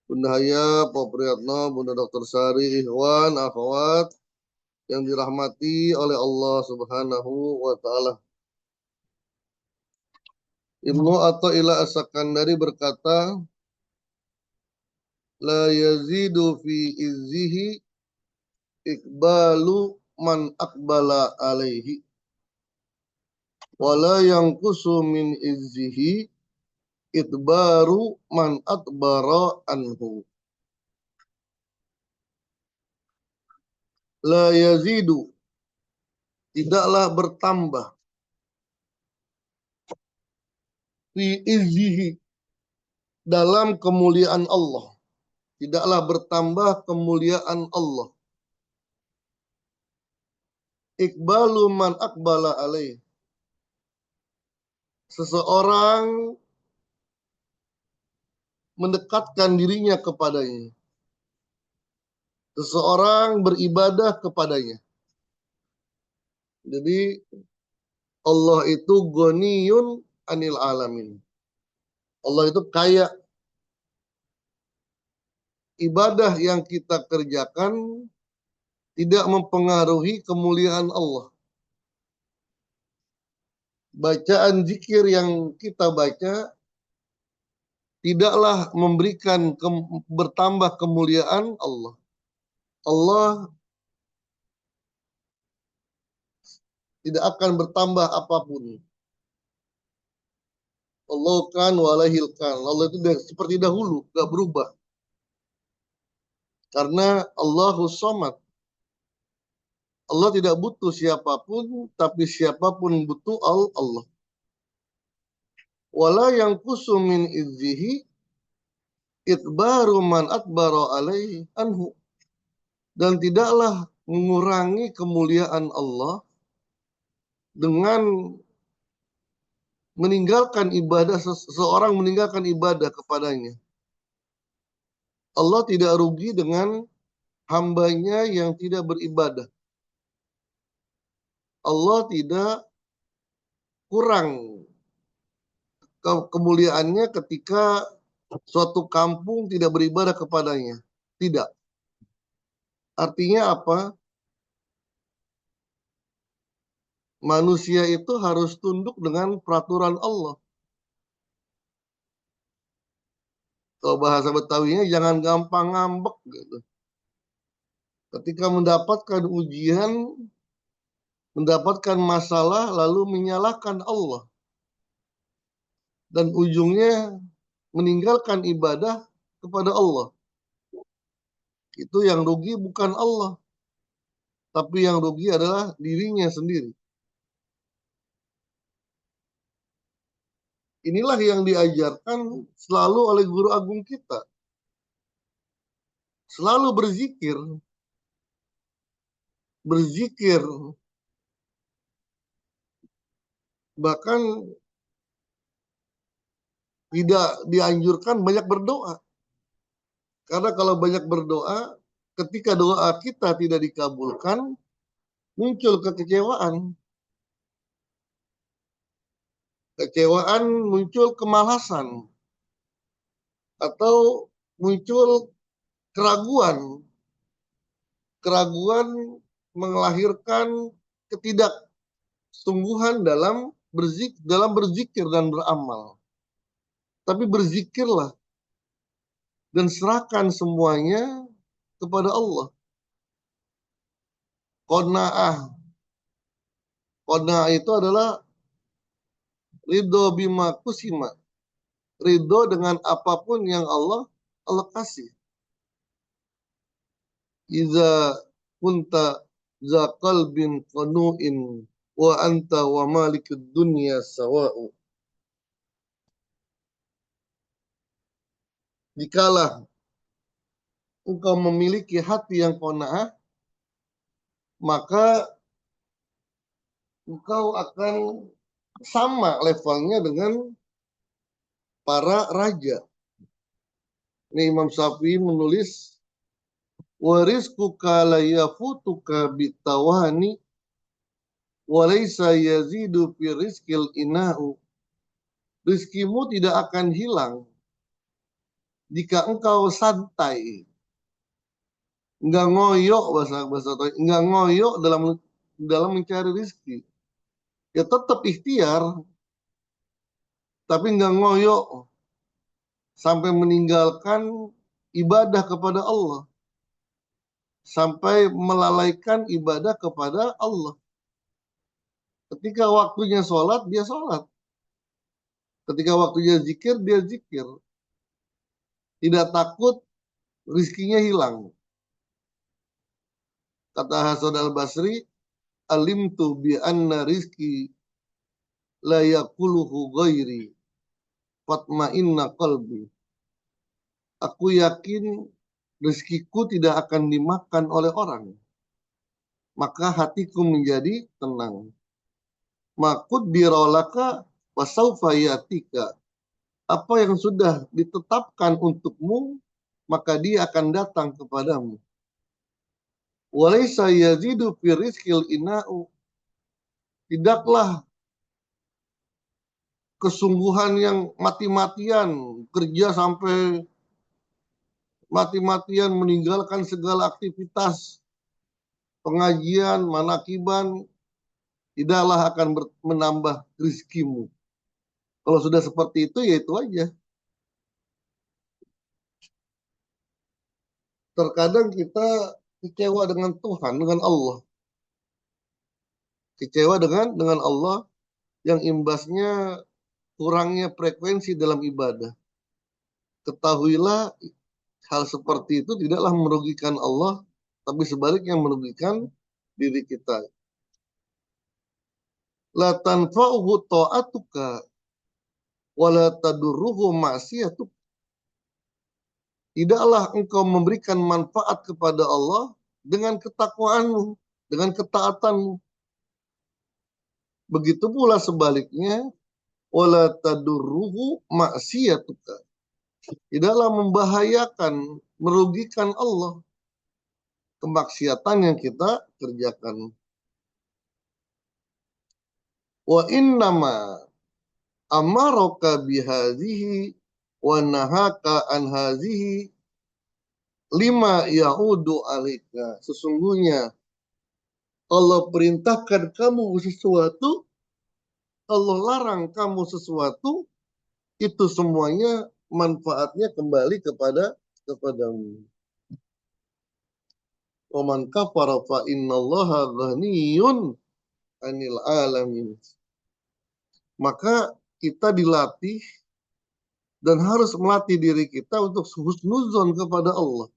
Bunda Haya, Pak Priyatno, Bunda Dr. Sari, Ikhwan, Akhwat yang dirahmati oleh Allah Subhanahu wa taala. Ibnu Athaillah As-Sakandari berkata, la yazidu fi izzihi ikbalu man akbala alaihi wala yanqusu min izzihi idbaru man adbara anhu. La yazidu, tidaklah bertambah, fi izzihi, dalam kemuliaan Allah, tidaklah bertambah kemuliaan Allah, ikbalu man akbala alaih, seseorang mendekatkan dirinya kepadanya, seseorang beribadah kepadanya. Jadi Allah itu ghaniyun anil alamin. Allah itu kaya. Ibadah yang kita kerjakan tidak mempengaruhi kemuliaan Allah. Bacaan zikir yang kita baca tidaklah memberikan bertambah kemuliaan Allah. Allah tidak akan bertambah apapun. Allah kan walahil kan. Allah itu seperti dahulu, gak berubah. Karena Allahus Somad. Allah tidak butuh siapapun, tapi siapapun butuh Allah. Wala yang kusumin izzihi ikbaru man adbara alaihi anhu. Dan tidaklah mengurangi kemuliaan Allah dengan meninggalkan ibadah, seseorang meninggalkan ibadah kepadanya. Allah tidak rugi dengan hambanya yang tidak beribadah. Allah tidak kurang kemuliaannya ketika suatu kampung tidak beribadah kepadanya. Tidak. Artinya apa? Manusia itu harus tunduk dengan peraturan Allah. Kalau bahasa Betawinya jangan gampang ngambek gitu. Ketika mendapatkan ujian, mendapatkan masalah lalu menyalahkan Allah. Dan ujungnya meninggalkan ibadah kepada Allah. Itu yang rugi bukan Allah, tapi yang rugi adalah dirinya sendiri. Inilah yang diajarkan selalu oleh guru agung kita. Selalu berzikir. Berzikir. Bahkan tidak dianjurkan banyak berdoa. Karena kalau banyak berdoa, ketika doa kita tidak dikabulkan, muncul kekecewaan. Kekecewaan muncul kemalasan. Atau muncul keraguan. Keraguan melahirkan ketidaksungguhan dalam berzikir dan beramal. Tapi berzikirlah dan serahkan semuanya kepada Allah. Qanaah. Qanaah itu adalah ridho bima kusima. Ridho dengan apapun yang Allah kasih. Iza kunta za qalbin qanu'in wa anta wa malikud dunya sawa'u. Jikalah engkau memiliki hati yang qanaah, maka engkau akan sama levelnya dengan para raja. Ini Imam Syafi'i menulis, warizquka la yafutuka bitawani walaysa yazidu fi rizqil ina'u. Rizkimu tidak akan hilang Jika engkau santai, nggak ngoyo bahasa bahasa nggak ngoyo dalam dalam mencari rezeki, ya tetap ikhtiar, tapi nggak ngoyo sampai meninggalkan ibadah kepada Allah, sampai melalaikan ibadah kepada Allah. Ketika waktunya sholat, dia sholat. Ketika waktunya zikir, dia zikir. Tidak takut rizkinya hilang. Kata Hasan al-Basri, alimtu bi anna rizki la yakuluhu ghairi fatma'inna qalbi. Aku yakin rezekiku tidak akan dimakan oleh orang. Maka hatiku menjadi tenang. Makud dirolaka wasaufa yatika. Apa yang sudah ditetapkan untukmu, maka dia akan datang kepadamu. Walaysa yazidu fi rizqil ina'u. Tidaklah kesungguhan yang mati-matian, kerja sampai mati-matian meninggalkan segala aktivitas pengajian, manakiban, tidaklah akan menambah rizkimu. Kalau sudah seperti itu, ya itu aja. Terkadang kita kecewa dengan Tuhan, dengan Allah. Kecewa dengan Allah yang imbasnya kurangnya frekuensi dalam ibadah. Ketahuilah hal seperti itu tidaklah merugikan Allah, tapi sebaliknya merugikan diri kita. La tanfa'uhu ta'atuka wa la tadurruhu ma'siyatuka. Tidaklah engkau memberikan manfaat kepada Allah dengan ketakwaanmu, dengan ketaatanmu. Begitu pula sebaliknya, wala tadurruhu ma'siyatuka. Tidaklah membahayakan, merugikan Allah kemaksiatan yang kita kerjakan. Wa innama amaraka bihadhihi wa nahaka an hadhihi lima yaudu alika. Sesungguhnya Allah perintahkan kamu sesuatu, Allah larang kamu sesuatu, itu semuanya manfaatnya kembali kepadamu. Wa man kafara fa innallaha ghaniyun 'anil alamin. Maka kita dilatih dan harus melatih diri kita untuk husnuzon kepada Allah.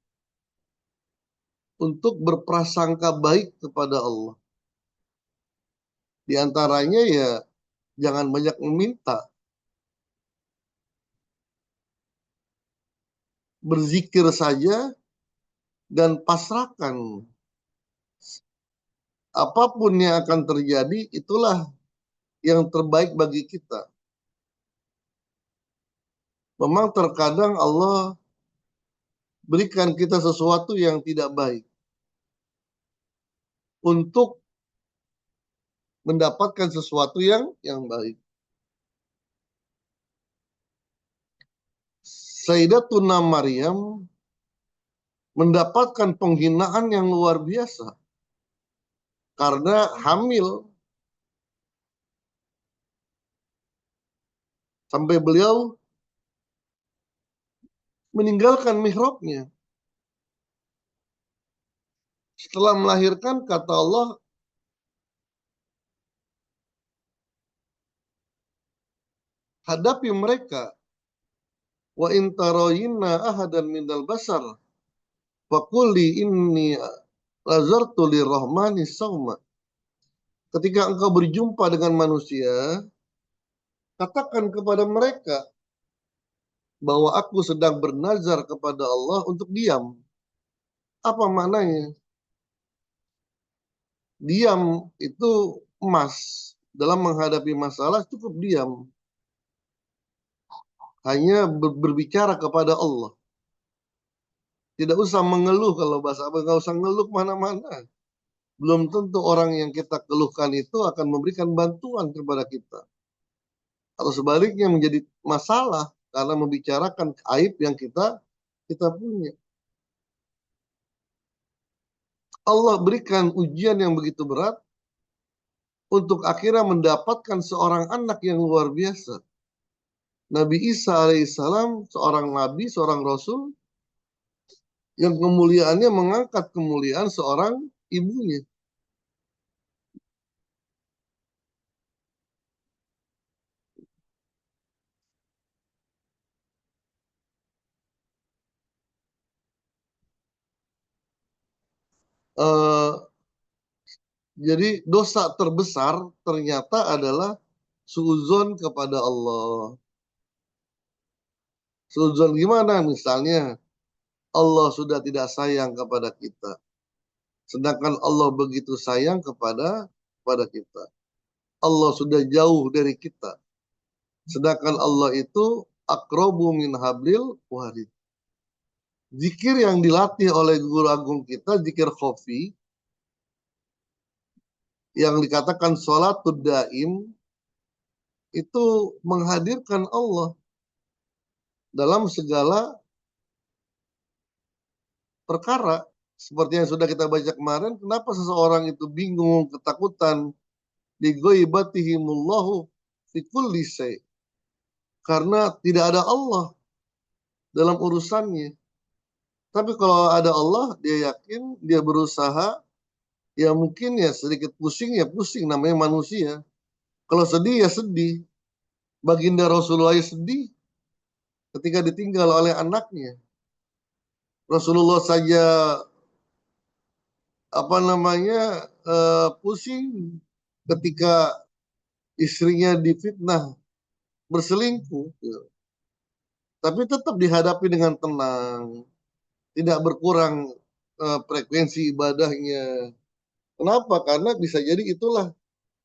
Untuk berprasangka baik kepada Allah. Di antaranya ya jangan banyak meminta. Berzikir saja dan pasrahkan. Apapun yang akan terjadi, itulah yang terbaik bagi kita. Memang terkadang Allah berikan kita sesuatu yang tidak baik untuk mendapatkan sesuatu yang baik. Sayyidatuna Maryam mendapatkan penghinaan yang luar biasa karena hamil. Sampai beliau meninggalkan mihrabnya. Setelah melahirkan, kata Allah, hadapi mereka. Wa in tarayinna ahadan minal basar faquli inni lazartu lirrahmani sawma. Ketika engkau berjumpa dengan manusia, katakan kepada mereka bahwa aku sedang bernazar kepada Allah untuk diam. Apa maknanya? Diam itu emas. Dalam menghadapi masalah cukup diam. Hanya berbicara kepada Allah. Tidak usah mengeluh, kalau bahasa apa, nggak usah ngeluh mana-mana. Belum tentu orang yang kita keluhkan itu akan memberikan bantuan kepada kita. Atau sebaliknya menjadi masalah karena membicarakan aib yang kita kita punya. Allah berikan ujian yang begitu berat untuk akhirnya mendapatkan seorang anak yang luar biasa. Nabi Isa alaihissalam, seorang nabi, seorang rasul, yang kemuliaannya mengangkat kemuliaan seorang ibunya. Eh, jadi dosa terbesar ternyata adalah suuzon kepada Allah. Suuzon gimana? Misalnya Allah sudah tidak sayang kepada kita. Sedangkan Allah begitu sayang kepada kita. Allah sudah jauh dari kita. Sedangkan Allah itu akrobu min hablil warid. Zikir yang dilatih oleh guru agung kita, zikir khofi, yang dikatakan sholatud daim, itu menghadirkan Allah dalam segala perkara. Seperti yang sudah kita baca kemarin, kenapa seseorang itu bingung, ketakutan, digoibatihimullahu fi kulli syai'. Karena tidak ada Allah dalam urusannya. Tapi kalau ada Allah, dia yakin, dia berusaha, ya mungkin ya sedikit pusing, ya pusing, namanya manusia. Kalau sedih, ya sedih. Baginda Rasulullah sedih ketika ditinggal oleh anaknya. Rasulullah saja apa namanya pusing ketika istrinya difitnah berselingkuh, ya. Tapi tetap dihadapi dengan tenang, tidak berkurang frekuensi ibadahnya. Kenapa? Karena bisa jadi itulah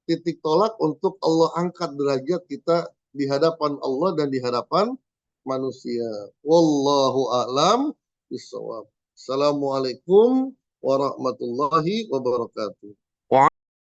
titik tolak untuk Allah angkat derajat kita di hadapan Allah dan di hadapan manusia. Wallahu a'lam bishawab. Assalamualaikum warahmatullahi wabarakatuh.